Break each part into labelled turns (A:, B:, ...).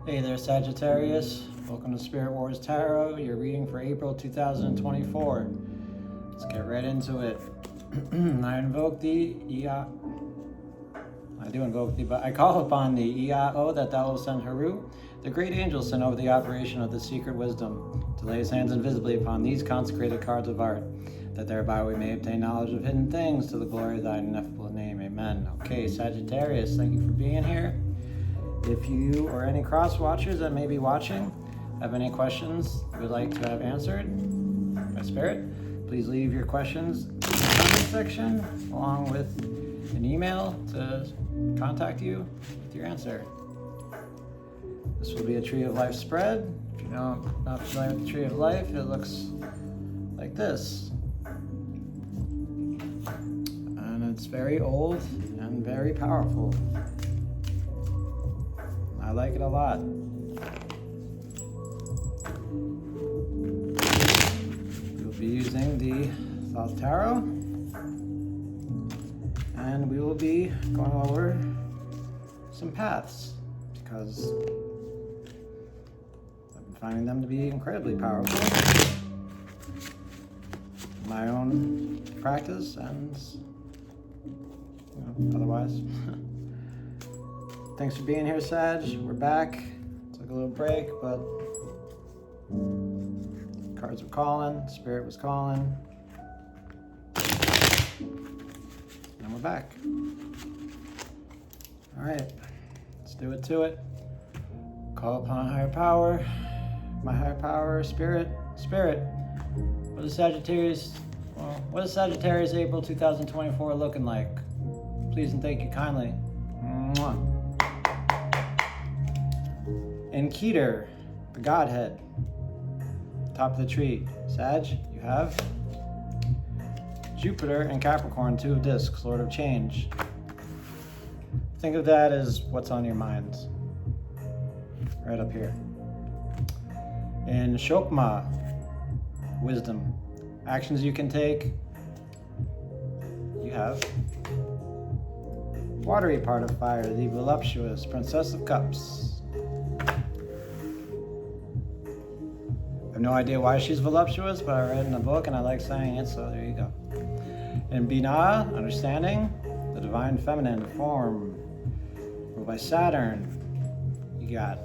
A: Hey there, Sagittarius. Welcome to Spirit Wars Tarot, your reading for April 2024. Let's get right into it. I call upon the Iao that thou wilt send Haru, the great angel sent over the operation of the secret wisdom, to lay his hands invisibly upon these consecrated cards of art, that thereby we may obtain knowledge of hidden things to the glory of thy ineffable name. Amen. Okay, Sagittarius, thank you for being here. If you or any cross watchers that may be watching have any questions you would like to have answered by Spirit, please leave your questions in the comment section along with an email to contact you with your answer. This will be a Tree of Life spread. If you're not familiar with the Tree of Life, it looks like this. And it's very old and very powerful. I like it a lot. We'll be using the Thoth Tarot, and we will be going over some paths because I've been finding them to be incredibly powerful in my own practice and otherwise. Thanks for being here, Sag. We're back. Took a little break, but cards were calling, Spirit was calling, and we're back. All right, let's do it to it. Call upon higher power, my higher power, Spirit. What is Sagittarius April 2024 looking like? Please and thank you kindly. Mwah. In Keter, the Godhead, top of the tree. Sag, you have Jupiter and Capricorn, two of discs, Lord of Change. Think of that as what's on your mind, right up here. In Shokma, wisdom, actions you can take, you have watery part of fire, the voluptuous Princess of Cups. I have no idea why she's voluptuous, but I read it in a book and I like saying it, so there you go. In Binah, understanding, the divine feminine form, ruled by Saturn, you got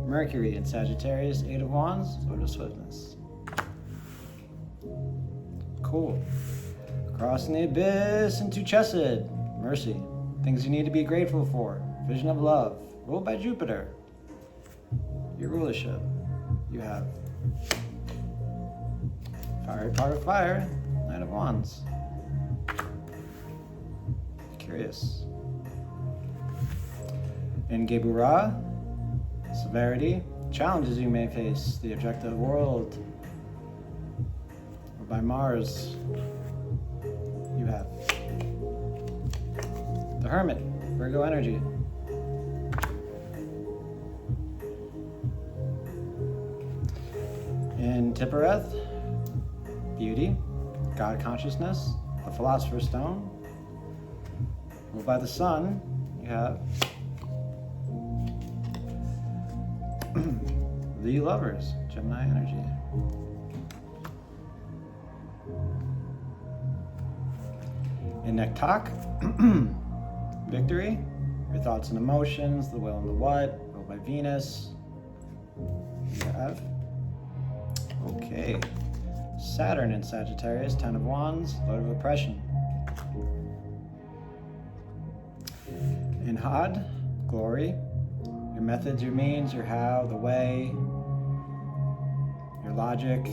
A: Mercury in Sagittarius, Eight of Wands, Lord of Swiftness. Cool. Crossing the abyss into Chesed, mercy, things you need to be grateful for, vision of love, ruled by Jupiter. Your rulership, you have fiery part of fire, Knight of Wands. Curious. In Geburah, severity, challenges you may face, the objective world, or by Mars, you have the Hermit, Virgo energy. In Tippereth, beauty, God consciousness, the Philosopher's Stone. Ruled by the Sun, you have the Lovers, Gemini energy. In Nektak, victory, your thoughts and emotions, the will and the what, ruled by Venus. You have Saturn in Sagittarius, Ten of Wands, Lord of Oppression. In Had, glory, your methods, your means, your how, the way, your logic.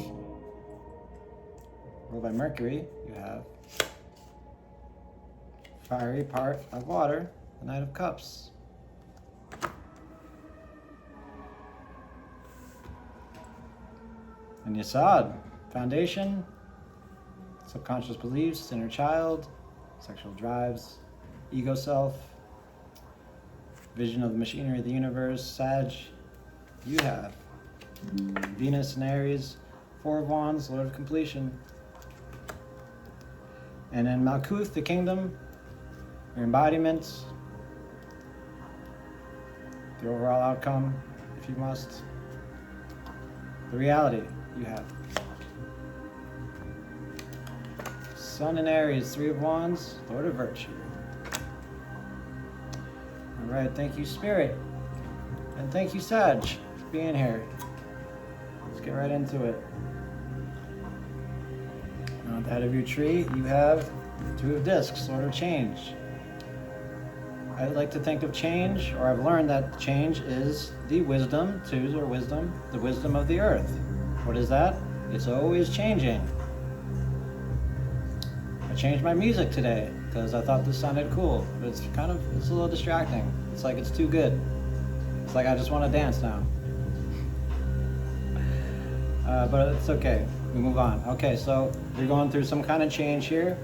A: Ruled by Mercury, you have fiery part of water, the Knight of Cups. In Yesod, foundation, subconscious beliefs, inner child, sexual drives, ego self, vision of the machinery of the universe. Sag, you have Venus and Aries, Four of Wands, Lord of Completion. And in Malkuth, the kingdom, your embodiment, The overall outcome, if you must. The reality you have. Sun in Aries, Three of Wands, Lord of Virtue. All right, thank you, Spirit. And thank you, Sag, for being here. Let's get right into it. Now, at the head of your tree, you have Two of Discs, Lord of Change. I like to think of change, or I've learned that change is the wisdom, twos or wisdom, the wisdom of the earth. What is that? It's always changing. I changed my music today because I thought this sounded cool, but it's a little distracting. It's like it's too good. It's like I just want to dance now. But it's okay. We move on. Okay, so you're going through some kind of change here.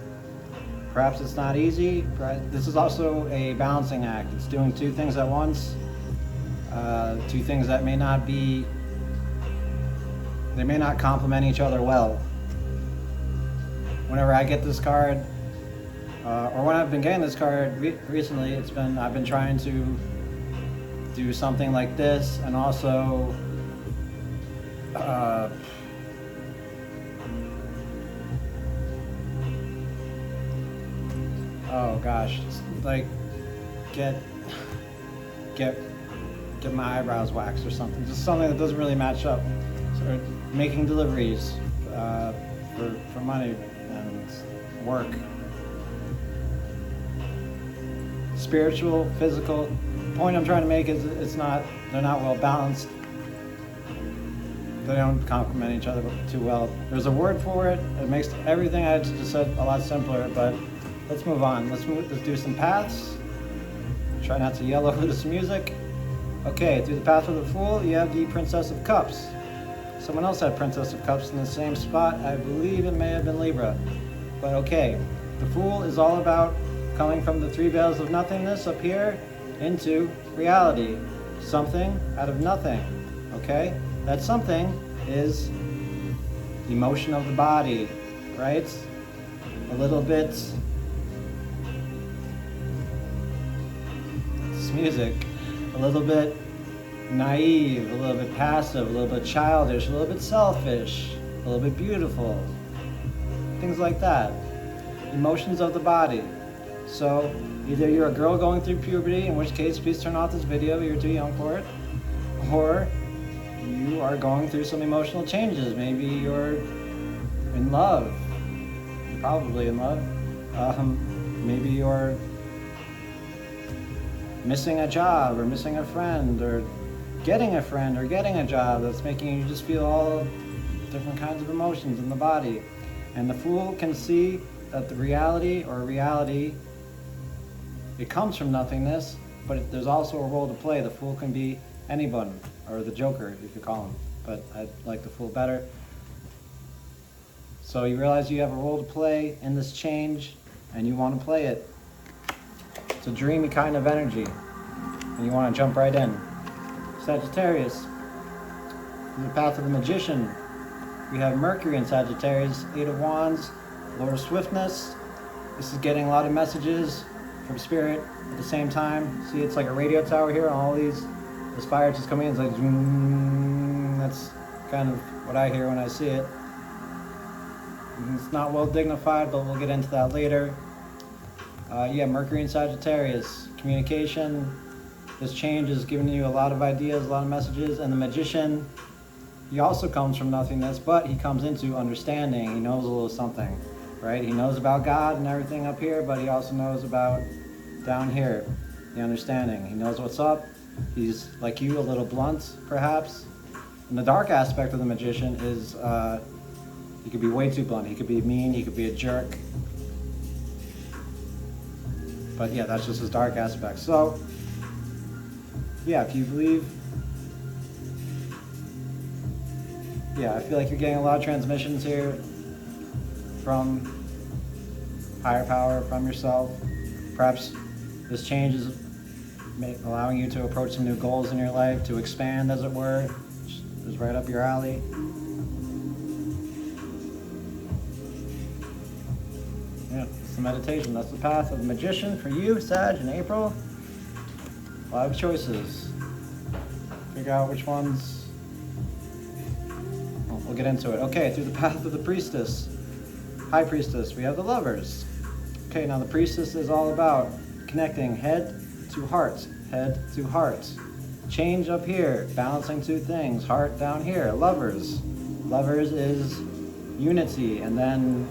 A: Perhaps it's not easy. This is also a balancing act. It's doing two things at once. Two things that may not complement each other well. Whenever I get this card, or when I've been getting this card recently, I've been trying to do something like this, and also oh gosh, like get my eyebrows waxed or something. Just something that doesn't really match up. So making deliveries for money and work. Spiritual, physical. The point I'm trying to make is they're not well balanced. They don't complement each other too well. There's a word for it. It makes everything I just said a lot simpler, but let's move on. Let's do some paths. Try not to yell over this music. Okay, through the path of the Fool, you have the Princess of Cups. Someone else had Princess of Cups in the same spot. I believe it may have been Libra. But okay, the Fool is all about coming from the three veils of nothingness up here into reality. Something out of nothing. Okay? That something is emotion of the body, right? A little bit. This music. A little bit naive, a little bit passive, a little bit childish, a little bit selfish, a little bit beautiful. Things like that. Emotions of the body. So either you're a girl going through puberty, in which case please turn off this video, you're too young for it, or you are going through some emotional changes. Maybe you're in love, probably in love. Maybe you're missing a job, or missing a friend, or getting a friend, or getting a job that's making you just feel all different kinds of emotions in the body. And the Fool can see that the reality, it comes from nothingness, but there's also a role to play. The Fool can be anyone, or the Joker, if you call him, but I like the Fool better. So you realize you have a role to play in this change, and you want to play it. It's a dreamy kind of energy, and you want to jump right in. Sagittarius, in the path of the Magician, we have Mercury in Sagittarius, Eight of Wands, Lord of Swiftness. This is getting a lot of messages from Spirit at the same time. See, it's like a radio tower here, and all this fire just coming in. It's like, that's kind of what I hear when I see it. It's not well dignified, but we'll get into that later. Mercury in Sagittarius, communication. This change is giving you a lot of ideas, a lot of messages. And the Magician, he also comes from nothingness, but he comes into understanding. He knows a little something, right? He knows about God and everything up here, but he also knows about down here, the understanding. He knows what's up. He's, like you, a little blunt, perhaps. And the dark aspect of the Magician is he could be way too blunt. He could be mean. He could be a jerk. But yeah, that's just his dark aspect. So, yeah, if you believe, I feel like you're getting a lot of transmissions here from higher power, from yourself. Perhaps this change is allowing you to approach some new goals in your life, to expand, as it were, which is right up your alley. It's the meditation. That's the path of the Magician for you, Sag, in April. A lot of choices. Figure out which ones. Well, we'll get into it. Okay, through the path of the priestess, high priestess, we have the lovers. Okay, now the priestess is all about connecting head to heart, head to heart. Change up here, balancing two things, heart down here. Lovers. Lovers is unity and then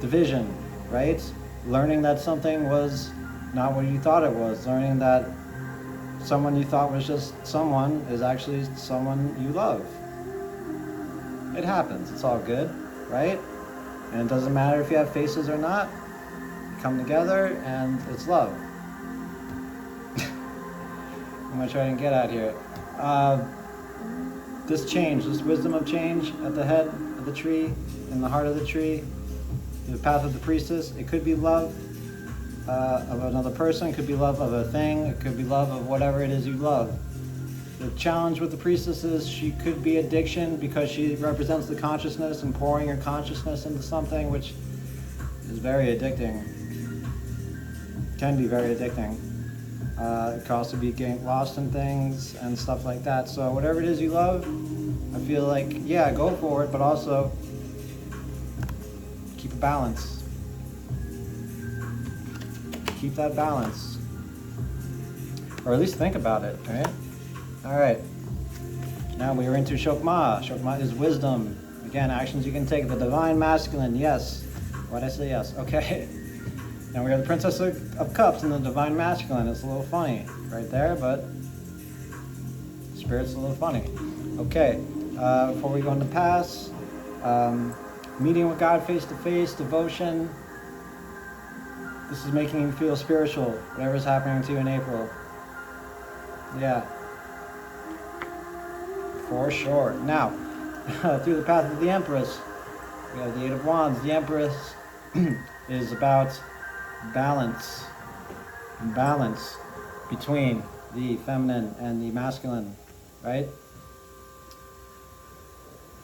A: division, right? Learning that something was not what you thought it was. Learning that someone you thought was just someone is actually someone you love. It happens. It's all good, right? And it doesn't matter if you have faces or not. You come together and it's love. I'm going to try and get out here. This change, this wisdom of change at the head of the tree, in the heart of the tree, the path of the priestess, it could be love of another person, it could be love of a thing, it could be love of whatever it is you love. The challenge with the priestess is she could be addiction because she represents the consciousness and pouring your consciousness into something, which is very addicting. Can be very addicting. It could also be getting lost in things and stuff like that. So whatever it is you love, I feel like, yeah, go for it, but also keep a balance. Keep that balance. Or at least think about it, right? All right. Now we are into Shokma. Shokma is wisdom. Again, actions you can take. The divine masculine, yes. Why'd I say yes? Okay. Now we have the Princess of Cups and the Divine Masculine. It's a little funny right there, but Spirit's a little funny. Okay, before we go into pass, meeting with God face to face, devotion. This is making you feel spiritual, whatever's happening to you in April. Yeah, for sure. Now, through the path of the Empress, we have the Eight of Wands. The Empress is about balance between the feminine and the masculine, right?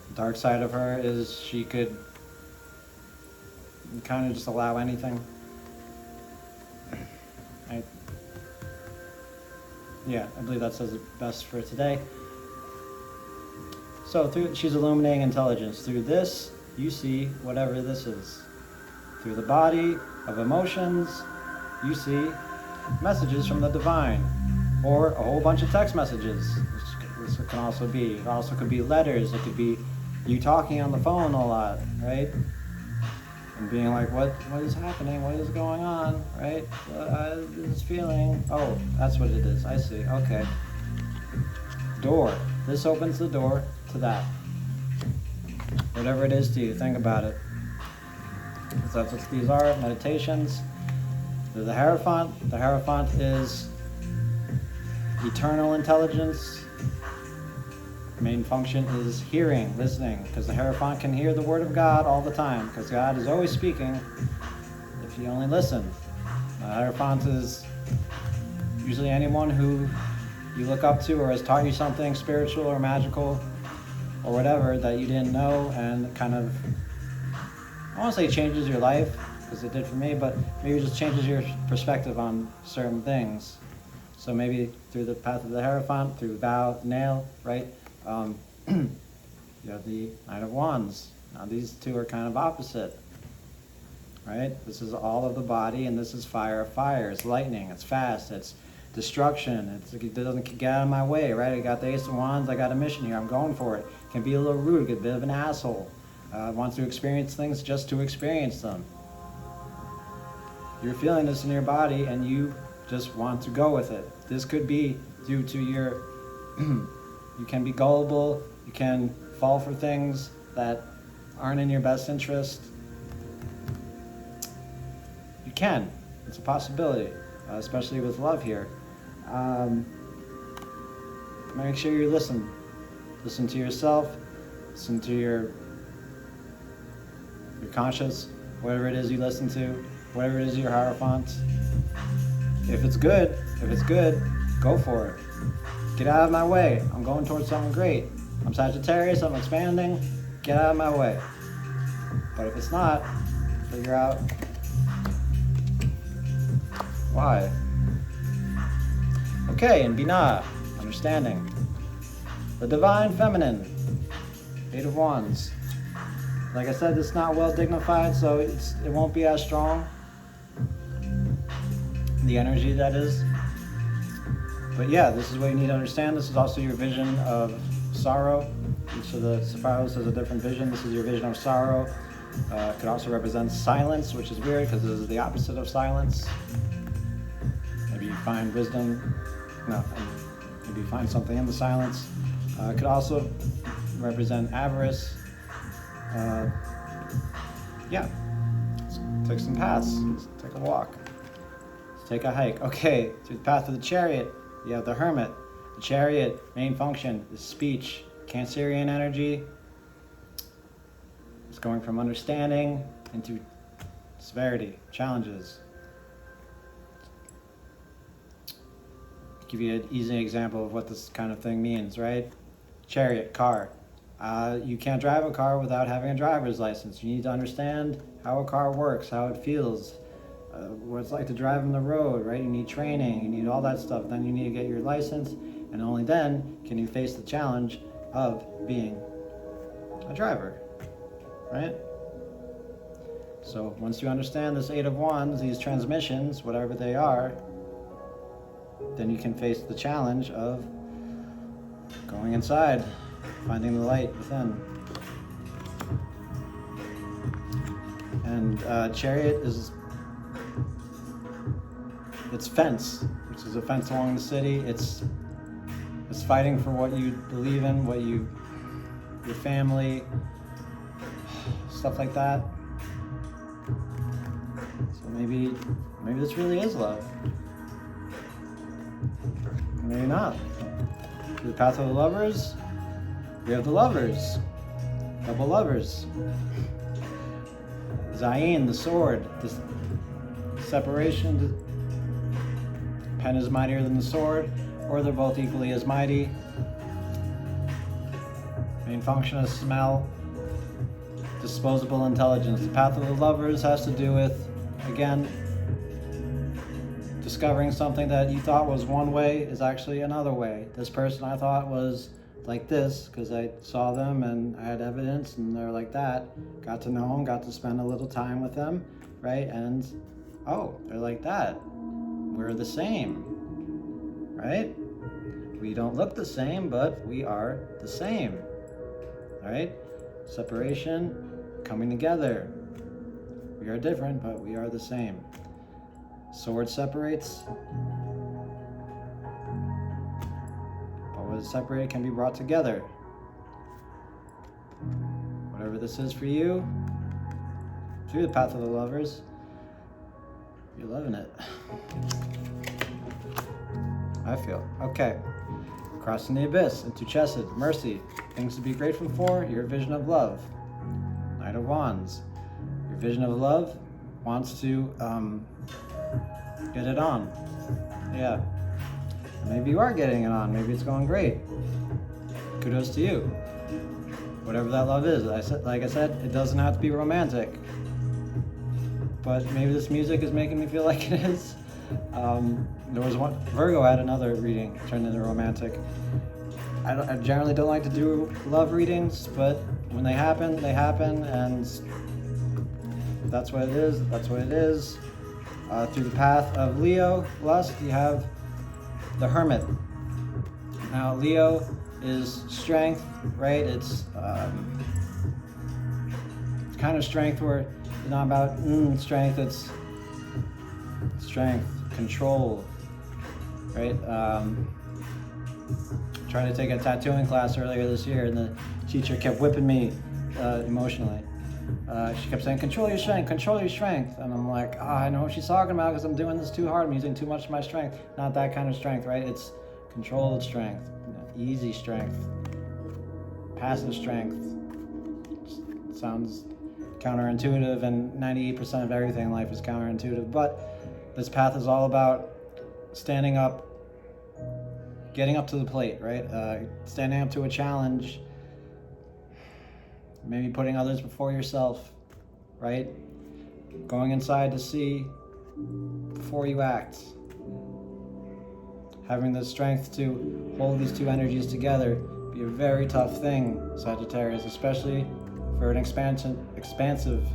A: The dark side of her is she could kind of just allow anything. Yeah, I believe that says it best for today. So she's illuminating intelligence. Through this, you see whatever this is. Through the body of emotions, you see messages from the divine, or a whole bunch of text messages. This can also be. It also could be letters. It could be you talking on the phone a lot, right? And being like, what is happening? What is going on, right? This feeling. Oh, that's what it is. I see. Okay. Door. This opens the door to that. Whatever it is to you, think about it. Because that's what these are, meditations. They're the Hierophant. The Hierophant is eternal intelligence. Main function is hearing, listening, because the Hierophant can hear the word of God all the time, because God is always speaking if you only listen. The Hierophant is usually anyone who you look up to or has taught you something spiritual or magical or whatever that you didn't know, and kind of, I want to say changes your life, because it did for me, but maybe it just changes your perspective on certain things. So maybe through the path of the Hierophant, through vow, nail, right? You have the Knight of Wands. Now these two are kind of opposite, right? This is all of the body, and this is fire of fire. It's lightning, it's fast, it's destruction. It doesn't get out of my way, right? I got the Ace of Wands, I got a mission here, I'm going for it. Can be a little rude, get a bit of an asshole. Wants to experience things just to experience them. You're feeling this in your body, and you just want to go with it. This could be due to your, you can be gullible, you can fall for things that aren't in your best interest. You can, it's a possibility, especially with love here. Make sure you listen. Listen to yourself, listen to your conscience, whatever it is you listen to, whatever it is your Hierophant. If it's good, go for it. Get out of my way. I'm going towards something great. I'm Sagittarius, I'm expanding. Get out of my way. But if it's not, figure out why. Okay, and Binah, understanding. The Divine Feminine, Eight of Wands. Like I said, it's not well dignified, so it won't be as strong. The energy, that is. But yeah, this is what you need to understand. This is also your vision of sorrow. Each of the spirals has a different vision. This is your vision of sorrow. It could also represent silence, which is weird because this is the opposite of silence. Maybe you find wisdom. No, maybe you find something in the silence. It could also represent avarice. Yeah, let's take some paths. Let's take a walk. Let's take a hike. Okay, through the path of the Chariot, you have the Hermit. The Chariot, main function is speech. Cancerian energy. It's going from understanding into severity, challenges. Give you an easy example of what this kind of thing means, right? Chariot, car. You can't drive a car without having a driver's license. You need to understand how a car works, how it feels, what it's like to drive on the road, right? You need training, you need all that stuff. Then you need to get your license, and only then can you face the challenge of being a driver, right? So once you understand this Eight of Wands, these transmissions, whatever they are, then you can face the challenge of going inside, finding the light within. And Chariot is, it's fence, which is a fence along the city. It's fighting for what you believe in, your family, stuff like that. So maybe this really is love. Maybe not. The path of the Lovers, we have the Lovers, double Lovers. Zayin, the sword, this separation. The pen is mightier than the sword, or they're both equally as mighty. Main function is smell. Disposable intelligence. The path of the Lovers has to do with, again, discovering something that you thought was one way is actually another way. This person I thought was like this because I saw them and I had evidence and they're like that. Got to know them, got to spend a little time with them, right? And oh, they're like that. We're the same, right? We don't look the same, but we are the same, right? Separation, coming together. We are different, but we are the same. Sword separates, but what is separated can be brought together. Whatever this is for you, through the path of the Lovers, you're loving it. I feel. Okay. Crossing the abyss into Chesed, mercy, things to be grateful for, your vision of love. Knight of Wands, your vision of love wants to get it on. Yeah. Maybe you are getting it on. Maybe it's going great. Kudos to you. Whatever that love is. Like I said, it doesn't have to be romantic. But maybe this music is making me feel like it is. There was one, Virgo had another reading turned into romantic. I generally don't like to do love readings, but when they happen, and that's what it is, that's what it is. Through the path of Leo, lust, you have the Hermit. Now, Leo is strength, right? It's kind of strength where it's not about strength, it's strength, control, right? Trying to take a tattooing class earlier this year, and the teacher kept whipping me emotionally. She kept saying, control your strength, control your strength. And I'm like, I know what she's talking about because I'm doing this too hard. I'm using too much of my strength. Not that kind of strength, right? It's controlled strength, easy strength, passive strength. It sounds counterintuitive, and 98% of everything in life is counterintuitive. But this path is all about standing up, getting up to the plate, right? Standing up to a challenge. Maybe putting others before yourself, right? Going inside to see before you act. Having the strength to hold these two energies together, be a very tough thing, Sagittarius, especially for an expansive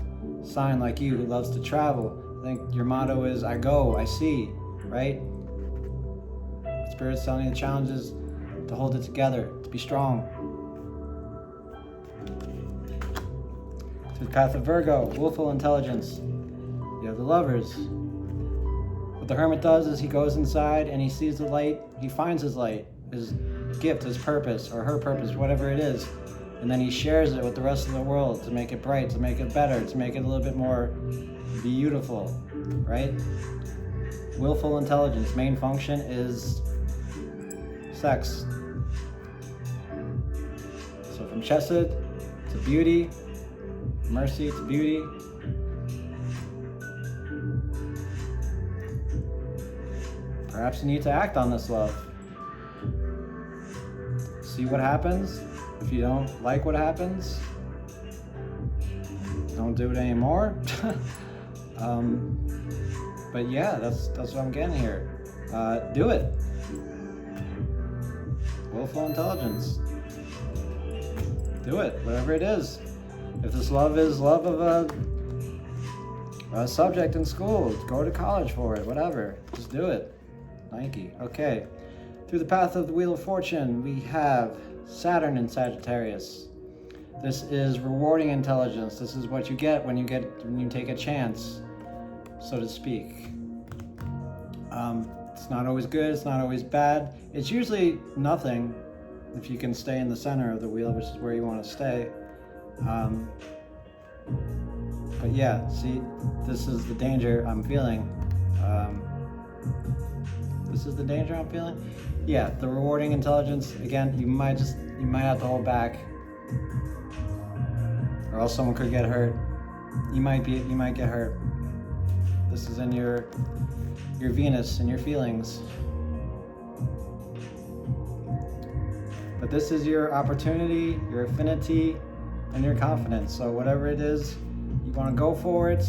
A: sign like you who loves to travel. I think your motto is, I go, I see, right? Spirit's telling you the challenge is to hold it together, to be strong. To the path of Virgo, willful intelligence. You have the Lovers. What the Hermit does is he goes inside and he sees the light, he finds his light, his gift, his purpose, or her purpose, whatever it is, and then he shares it with the rest of the world to make it bright, to make it better, to make it a little bit more beautiful, right? Willful intelligence, main function is sex. So from chesed to beauty, mercy to beauty. Perhaps you need to act on this love. See what happens. If you don't like what happens, don't do it anymore. But yeah, that's what I'm getting here. Do it. Willful intelligence. Do it, whatever it is. If this love is love of a subject in school, go to college for it, whatever. Just do it. Nike. Okay. Through the path of the Wheel of Fortune, we have Saturn in Sagittarius. This is rewarding intelligence. This is what you get when you take a chance, so to speak. It's not always good, it's not always bad. It's usually nothing if you can stay in the center of the wheel, which is where you want to stay. But yeah, see, this is the danger I'm feeling. This is the danger I'm feeling? Yeah, the rewarding intelligence, again, you might have to hold back, or else someone could get hurt. You might get hurt. This is in your Venus and your feelings. But this is your opportunity, your affinity, and your confidence. So whatever it is, you want to go for it,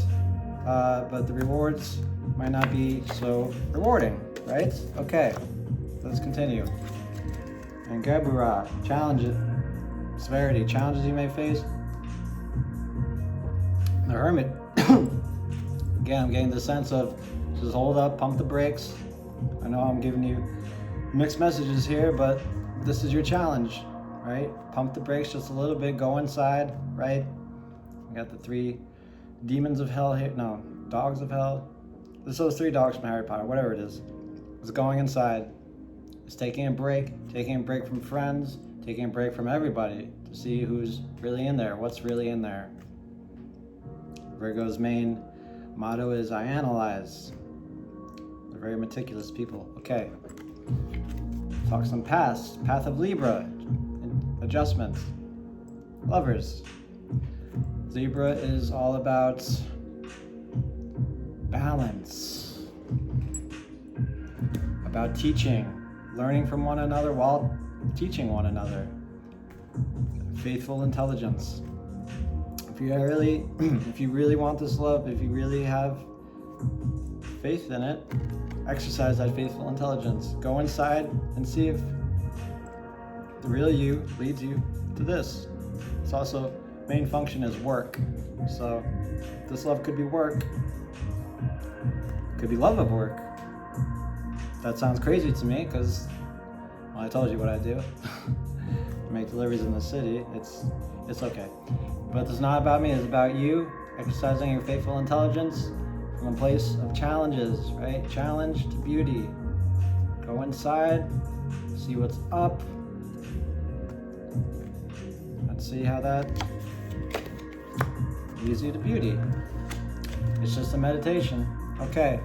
A: but the rewards might not be so rewarding, right? Okay, let's continue. And Gebura, challenges, severity, challenges you may face. The Hermit, again, I'm getting the sense of just hold up, pump the brakes. I know I'm giving you mixed messages here, but this is your challenge, right? Pump the brakes just a little bit, go inside, right? We got the 3 demons of hell here, no, dogs of hell. This is those 3 dogs from Harry Potter, whatever it is. It's going inside. It's taking a break from friends, taking a break from everybody to see who's really in there, what's really in there. Virgo's main motto is, I analyze. They're very meticulous people. Okay. Talk some path of Libra, adjustments. Lovers. Libra is all about balance, about teaching, learning from one another while teaching one another. Faithful intelligence. If you really want this love, if you really have faith in it, exercise that faithful intelligence. Go inside and see if the real you leads you to this. It's also, main function is work. So this love could be work. Could be love of work. That sounds crazy to me because, well, I told you what I do. I make deliveries in the city. It's okay. But it's not about me, it's about you exercising your faithful intelligence from a place of challenges, right? Challenge to beauty. Go inside, see what's up. Let's see how that leads you to beauty. It's just a meditation. Okay.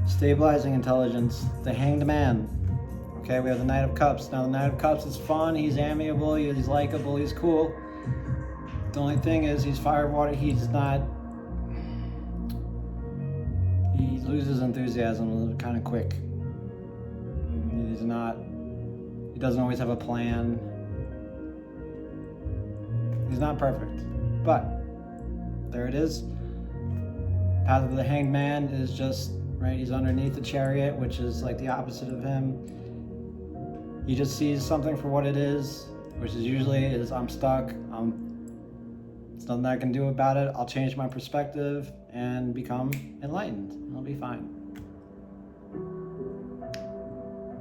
A: Stabilizing intelligence, the Hanged Man. Okay, we have the Knight of Cups. Now the Knight of Cups is fun, he's amiable, he's likable, he's cool. The only thing is he's fire water, he loses enthusiasm kind of quick. He doesn't always have a plan. He's not perfect, but there it is. Path of the Hanged Man is just, right, he's underneath the Chariot, which is like the opposite of him. He just sees something for what it is, which is usually I'm stuck. There's nothing I can do about it. I'll change my perspective and become enlightened. I'll be fine.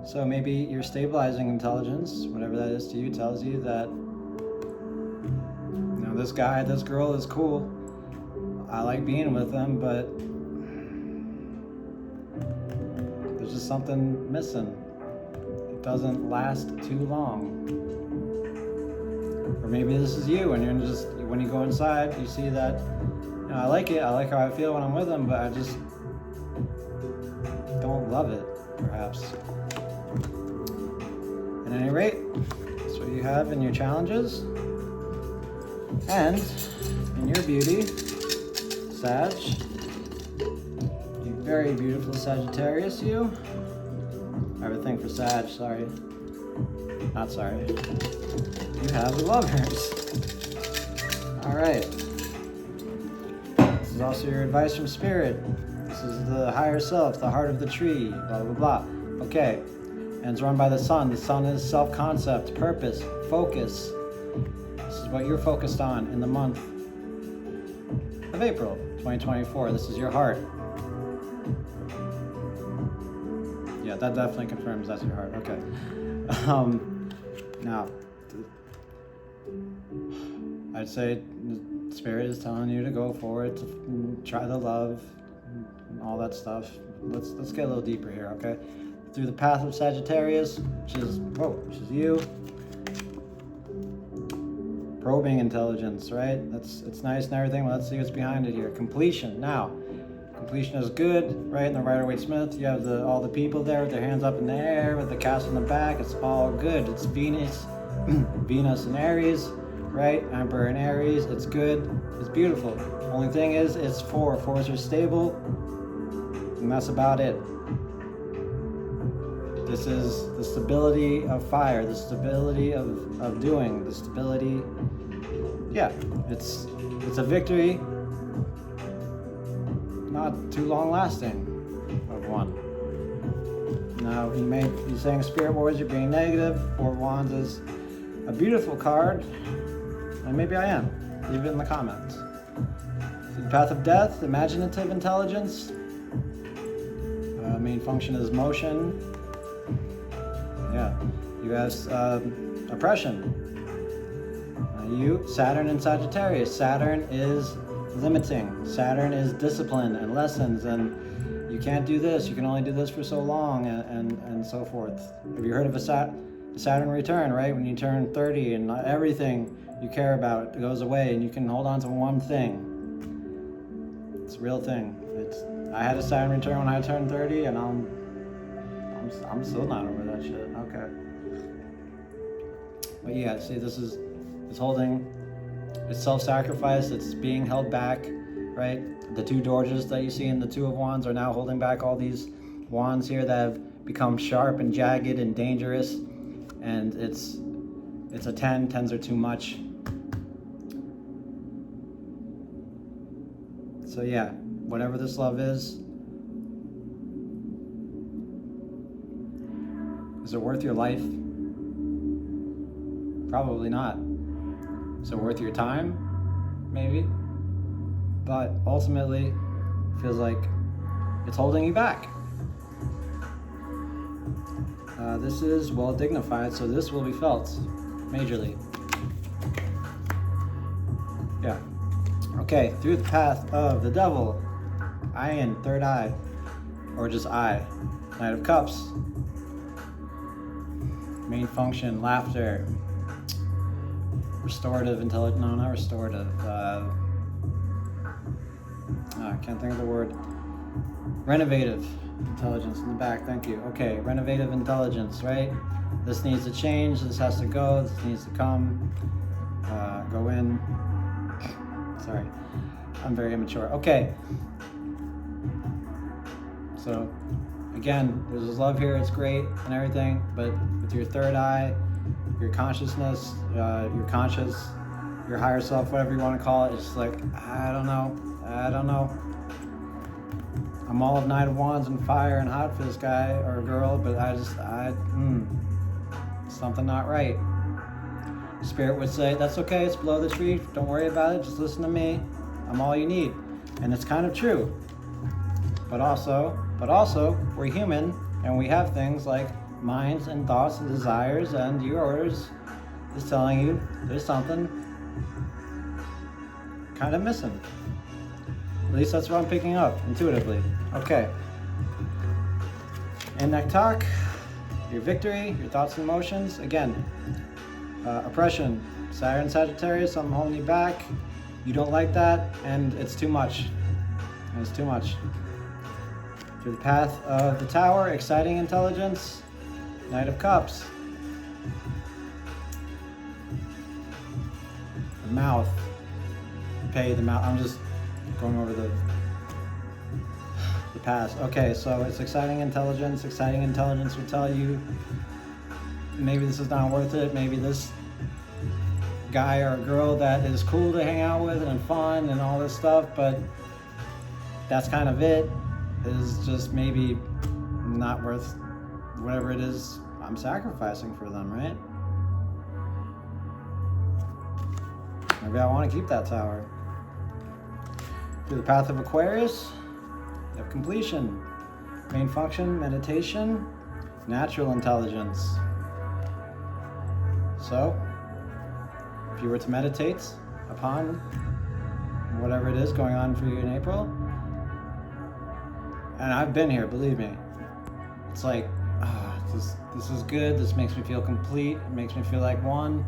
A: So maybe your stabilizing intelligence, whatever that is to you, tells you that, you know, this guy, this girl is cool. I like being with them, but there's just something missing. It doesn't last too long. Or maybe this is you, and you're just, when you go inside, you see that, you know, I like it, I like how I feel when I'm with them, but I just don't love it, perhaps. At any rate, that's what you have in your challenges. And in your beauty, Sag, you very beautiful Sagittarius, you. I have a thing for Sag, sorry. Not sorry. You have the lovers. All right. This is also your advice from Spirit. This is the higher self, the heart of the tree, blah, blah, blah. Okay. And it's run by the sun. The sun is self-concept, purpose, focus. This is what you're focused on in the month of April 2024. This is your heart. Yeah, that definitely confirms that's your heart. Okay. Now, I'd say the Spirit is telling you to go for it, to try the love, and all that stuff. Let's get a little deeper here, okay? Through the path of Sagittarius, which is you. Probing intelligence, right? It's nice and everything, but let's see what's behind it here. Completion. Now, completion is good, right? In the Rider-Waite-Smith, you have all the people there with their hands up in the air, with the castle in the back. It's all good. It's Venus, Venus and Aries, right? Emperor and Aries. It's good. It's beautiful. Only thing is, it's 4. 4s are stable, and that's about it. This is the stability of fire, the stability of doing, the stability. Yeah, it's a victory, not too long lasting of 1. Now you may be saying Spirit Wars, you're being negative. 4 of Wands is a beautiful card, and maybe I am. Leave it in the comments. The path of death, imaginative intelligence. Main function is motion. Yeah, you have oppression. Saturn and Sagittarius. Saturn is limiting. Saturn is discipline and lessons, and you can't do this. You can only do this for so long, and so forth. Have you heard of a Saturn return, right? When you turn 30 and everything you care about goes away, and you can hold on to one thing. It's a real thing. I had a Saturn return when I turned 30, and I'm still not over that shit. Okay. But yeah, see, it's holding, it's self-sacrifice, it's being held back, right? The 2 Doges that you see in the 2 of Wands are now holding back all these wands here that have become sharp and jagged and dangerous. And it's a 10. 10s are too much. So yeah, whatever this love is it worth your life? Probably not. Is it worth your time? Maybe. But ultimately, it feels like it's holding you back. This is well dignified, so this will be felt majorly. Yeah. Okay, through the path of the devil, Iron, third eye, or just eye. Knight of Cups. Main function, laughter. Restorative intelligence, no, not restorative. I can't think of the word. Renovative intelligence in the back, thank you. Okay, renovative intelligence, right? This needs to change, this has to go, this needs to come. Go in. Sorry, I'm very immature. Okay. So, again, there's this love here, it's great and everything, but with your third eye, your consciousness, your conscious, your higher self, whatever you want to call it, it's just like, I don't know. I'm all of Knight of Wands and fire and hot for this guy or girl, but something not right. Spirit would say, that's okay, it's below the tree, don't worry about it, just listen to me, I'm all you need. And it's kind of true. But also, we're human, and we have things like minds and thoughts and desires, and yours is telling you there's something kind of missing. At least that's what I'm picking up intuitively. Okay. In that talk, your victory, your thoughts and emotions. Again, oppression, Saturn, Sagittarius, something holding you back. You don't like that, and it's too much. It's too much. Through the path of the Tower, exciting intelligence, Knight of Cups. The mouth. Pay the mouth. I'm just going over the past. Okay, so it's exciting intelligence. Exciting intelligence will tell you maybe this is not worth it. Maybe this guy or girl that is cool to hang out with and fun and all this stuff, but that's kind of it. Is just maybe not worth whatever it is I'm sacrificing for them, right? Maybe I want to keep that tower. Through the path of Aquarius, you have completion, main function, meditation, natural intelligence. So, if you were to meditate upon whatever it is going on for you in April, and I've been here, believe me, it's like, this is good, this makes me feel complete, it makes me feel like one.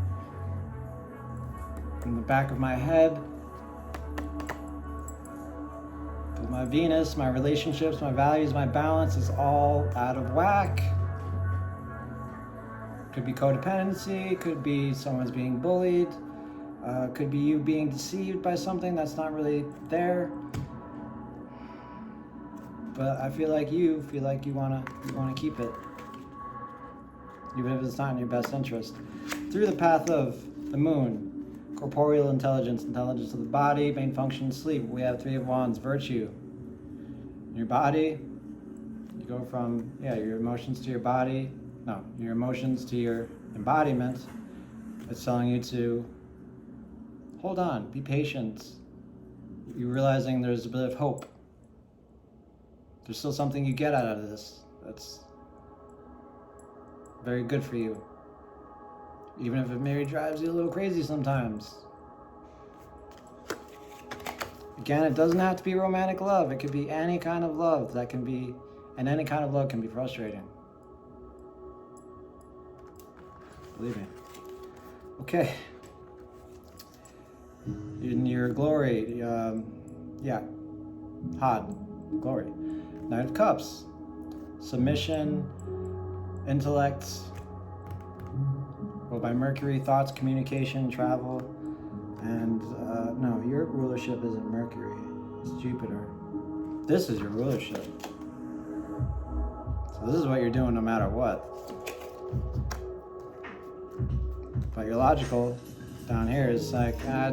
A: In the back of my head, with my Venus, my relationships, my values, my balance is all out of whack. Could be codependency, could be someone's being bullied, could be you being deceived by something that's not really there. But I feel like you wanna keep it, even if it's not in your best interest. Through the path of the Moon, corporeal intelligence, intelligence of the body, main function, sleep. We have Three of Wands, virtue. Your body, you go from your emotions to your body. No, your emotions to your embodiment. It's telling you to hold on, be patient. You're realizing there's a bit of hope. There's still something you get out of this that's very good for you. Even if it maybe drives you a little crazy sometimes. Again, it doesn't have to be romantic love. It could be any kind of love that can be, and any kind of love can be frustrating. Believe me. Okay. In your glory, hot, glory. Knight of Cups. Submission, intellect, by Mercury, thoughts, communication, travel, and no, your rulership isn't Mercury, it's Jupiter. This is your rulership. So this is what you're doing no matter what. But your logical down here is like, I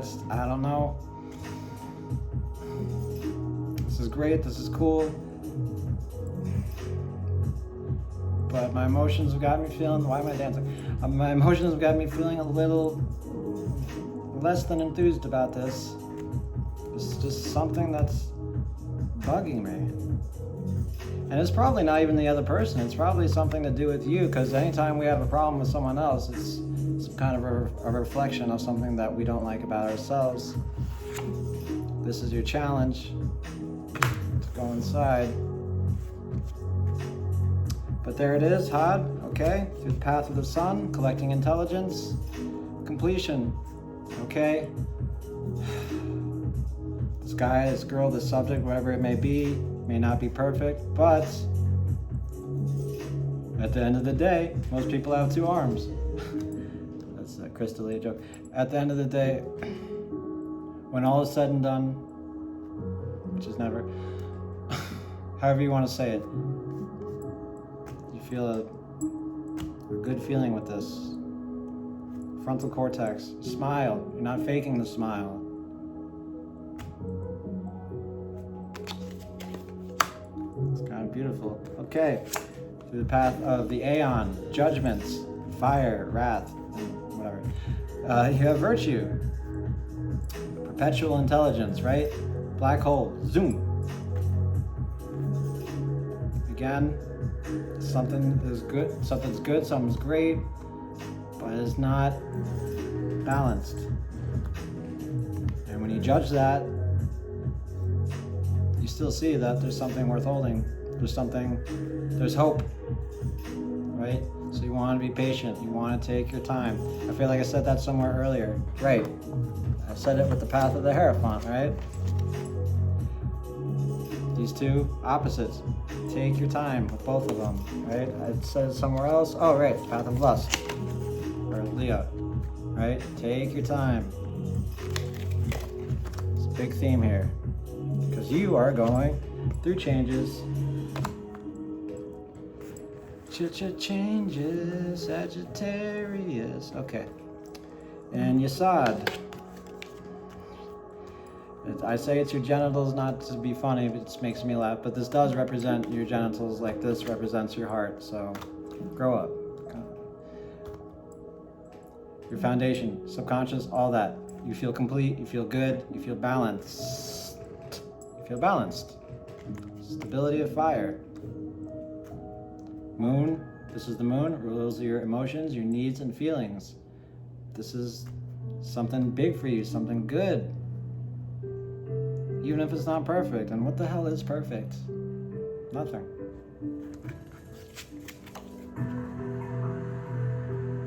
A: don't know. This is great, this is cool. But my emotions have got me feeling, why am I dancing? My emotions have got me feeling a little less than enthused about this. It's just something that's bugging me. And it's probably not even the other person, it's probably something to do with you, because anytime we have a problem with someone else, it's some kind of a reflection of something that we don't like about ourselves. This is your challenge to go inside. But there it is, Had, okay? Through the path of the sun, collecting intelligence, completion, okay? This guy, this girl, this subject, whatever it may be, may not be perfect, but at the end of the day, most people have two arms. That's a Crystalia joke. At the end of the day, when all is said and done, which is never, however you want to say it, feel a good feeling with this. Frontal cortex. Smile. You're not faking the smile. It's kind of beautiful. Okay. Through the path of the Aeon. Judgments. fire, wrath, whatever. You have virtue, perpetual intelligence, right? Black hole, zoom. Again, something's good, something's great, but it's not balanced. And when you judge that, you still see that there's something worth holding. There's hope, right? So you want to be patient. You want to take your time. I feel like I said that somewhere earlier. Right. I said it with the path of the Hierophant, right? These two opposites. Take your time with both of them, right? I said it somewhere else. Oh, right. Path of lust, or Leo, right? Take your time. It's a big theme here, because you are going through changes. Changes, Sagittarius. Okay. And Yesod. I say it's your genitals not to be funny, but it makes me laugh. But this does represent your genitals, like this represents your heart. So grow up. Your foundation, subconscious, all that. You feel complete, you feel good, you feel balanced. You feel balanced. Stability of fire. Moon, this is the moon, rules your emotions, your needs and feelings. This is something big for you, something good. Even if it's not perfect. And what the hell is perfect? Nothing.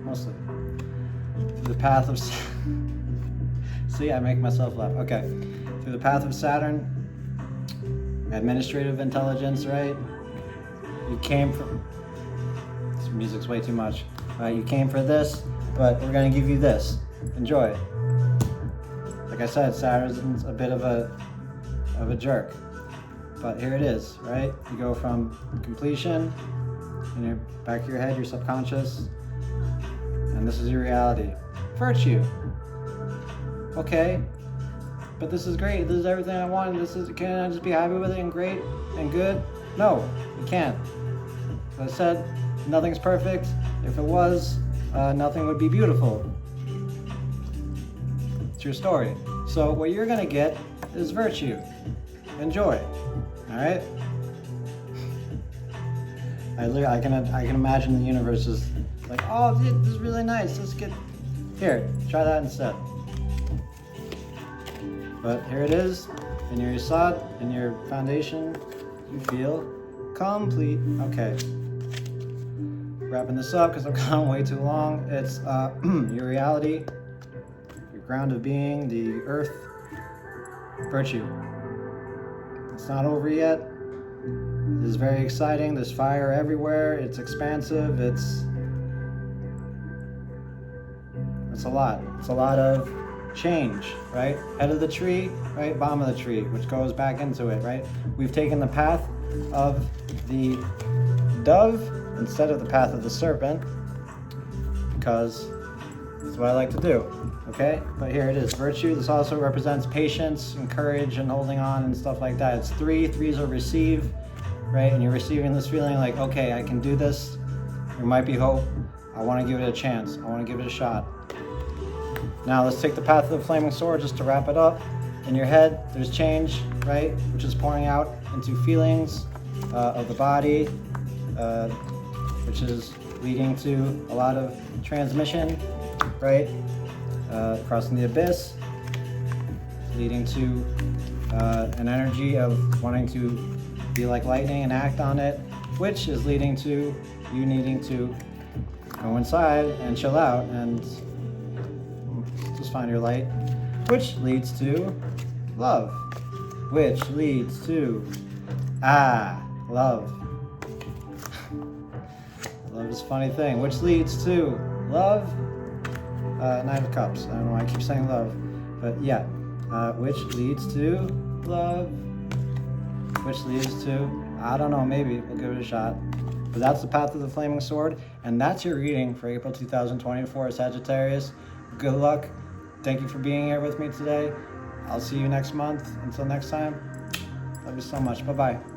A: Mostly. Through the path of... See, I make myself laugh. Okay. Through the path of Saturn, administrative intelligence, right? You came from... This music's way too much. You came for this, but we're going to give you this. Enjoy. Like I said, Saturn's a bit of a jerk. But here it is, right? You go from completion, in your back of your head, your subconscious, and this is your reality. Virtue. Okay, but this is great. This is everything I wanted. Can I just be happy with it and great and good? No, you can't. As I said, nothing's perfect. If it was, nothing would be beautiful. It's your story. So what you're gonna get is virtue. Enjoy. All right. I can imagine the universe is like, oh, this is really nice. Let's get here. Try that instead. But here it is, in your Yesod, in your foundation, you feel complete. Okay. Wrapping this up because I've gone way too long. It's your reality, your ground of being, the earth, virtue. It's not over yet. It is very exciting. There's fire everywhere. It's expansive. It's a lot. It's a lot of change, right? Head of the tree, right? Bottom of the tree, which goes back into it, right? We've taken the path of the dove instead of the path of the serpent because that's what I like to do, okay? But here it is, virtue. This also represents patience and courage and holding on and stuff like that. It's threes are receive, right? And you're receiving this feeling like, okay, I can do this. There might be hope. I want to give it a chance. I want to give it a shot. Now let's take the path of the flaming sword just to wrap it up. In your head, there's change, right? Which is pouring out into feelings of the body, which is leading to a lot of transmission, right? Crossing the abyss, leading to an energy of wanting to be like lightning and act on it, which is leading to you needing to go inside and chill out and just find your light, which leads to love, which leads to love. Love is a funny thing, which leads to love, Knight of Cups. I don't know why I keep saying love, but yeah, which leads to love, which leads to, I don't know, maybe, we'll give it a shot. But that's the path of the flaming sword, and that's your reading for April 2024, Sagittarius. Good luck. Thank you for being here with me today. I'll see you next month. Until next time, love you so much. Bye-bye.